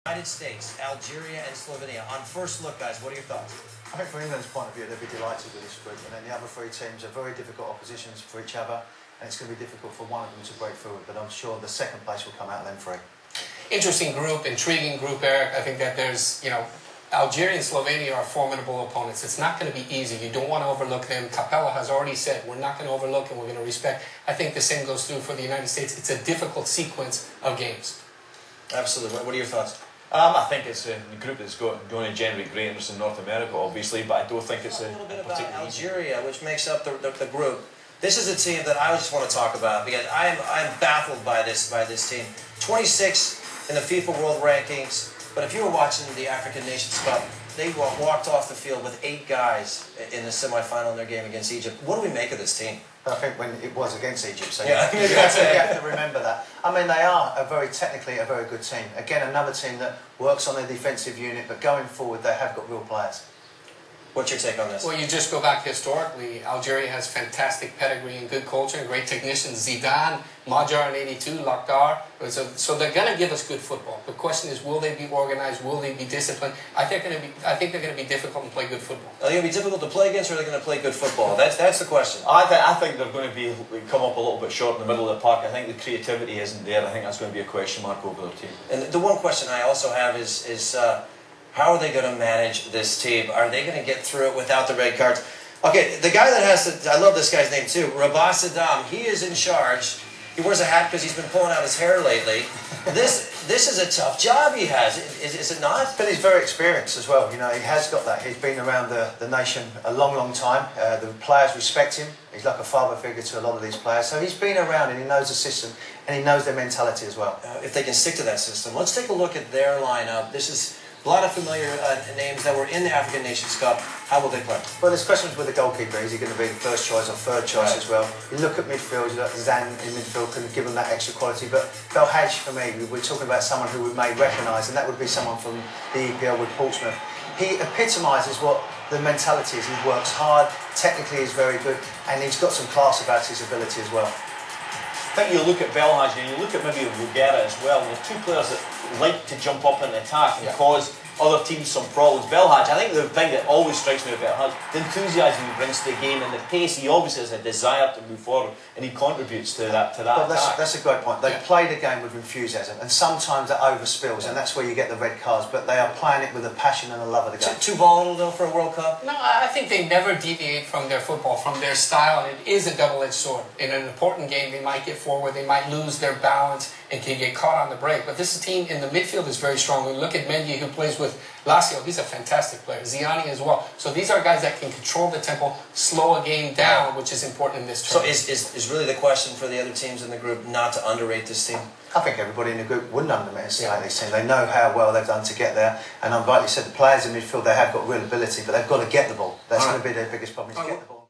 United States, Algeria, and Slovenia. On first look, guys, what are your thoughts? I think from England's point of view, they'll be delighted with this group, and then the other three teams are very difficult oppositions for each other, and it's going to be difficult for one of them to break through, but I'm sure the second place will come out of them three. Interesting group, intriguing group, Eric. I think that there's, Algeria and Slovenia are formidable opponents. It's not going to be easy. You don't want to overlook them. Capella has already said we're not going to overlook and we're going to respect. I think the same goes through for the United States. It's a difficult sequence of games. Absolutely. What are your thoughts? I think it's a group that's going to generate great interest in North America, obviously, but I don't think it's a little bit about Algeria, which makes up the group. This is a team that I just want to talk about because I'm baffled by this team. 26 in the FIFA World Rankings, but if you were watching the African Nations Cup, they walked off the field with 8 guys in the semi-final in their game against Egypt. What do we make of this team? I think when it was against Egypt, so yeah, you have to remember that. I mean, they are technically a very good team. Again, another team that works on their defensive unit, but going forward, they have got real players. What's your take on this? Well, you just go back historically. Algeria has fantastic pedigree and good culture and great technicians. Zidane, Magyar in '82, Lakhdar. So they're going to give us good football. The question is, will they be organized? Will they be disciplined? I think they're going to be difficult and play good football. Are they going to be difficult to play against, or are they going to play good football? That's the question. I think they're going to come up a little bit short in the middle of the park. I think the creativity isn't there. I think that's going to be a question mark over their team. And the one question I also have is how are they going to manage this team? Are they going to get through it without the red cards? Okay, the guy that has to, I love this guy's name too, Rabah Saddam, he is in charge. He wears a hat because he's been pulling out his hair lately. This is a tough job he has, is it not? But he's very experienced as well, he has got that. He's been around the nation a long time. The players respect him. He's like a father figure to a lot of these players. So he's been around and he knows the system and he knows their mentality as well. If they can stick to that system. Let's take a look at their lineup. This is a lot of familiar names that were in the African Nations Cup. How will they play? Well, there's questions with the goalkeeper. Is he going to be the first choice or third choice as well? You look at midfield, you look at Zan in midfield, can give them that extra quality. But Belhaj, for me, we're talking about someone who we may recognise, and that would be someone from the EPL with Portsmouth. He epitomises what the mentality is. He works hard, technically he's very good, and he's got some class about his ability as well. I think you look at Belhaj and you look at maybe Rugera as well. They're two players that like to jump up and attack and cause other teams some problems. Belhaj, I think the thing that always strikes me about Belhaj, the enthusiasm he brings to the game and the pace. He obviously has a desire to move forward, and he contributes to that. Well, that's a great point. They play the game with enthusiasm, and sometimes that overspills, and that's where you get the red cards. But they are playing it with a passion and a love of the game. Too volatile though for a World Cup? No, I think they never deviate from their football, from their style, and it is a double-edged sword. In an important game, they might get forward, they might lose their balance, and can get caught on the break. But this team in the midfield is very strong. We look at Mendy, who plays with Lazio. He's a fantastic player. Ziani as well. So these are guys that can control the tempo, slow a game down, which is important in this tournament. So is really the question for the other teams in the group not to underrate this team? I think everybody in the group wouldn't underestimate these teams. They know how well they've done to get there. And like you said, the players in midfield, they have got real ability, but they've got to get the ball. That's going to be their biggest problem, is to get the ball.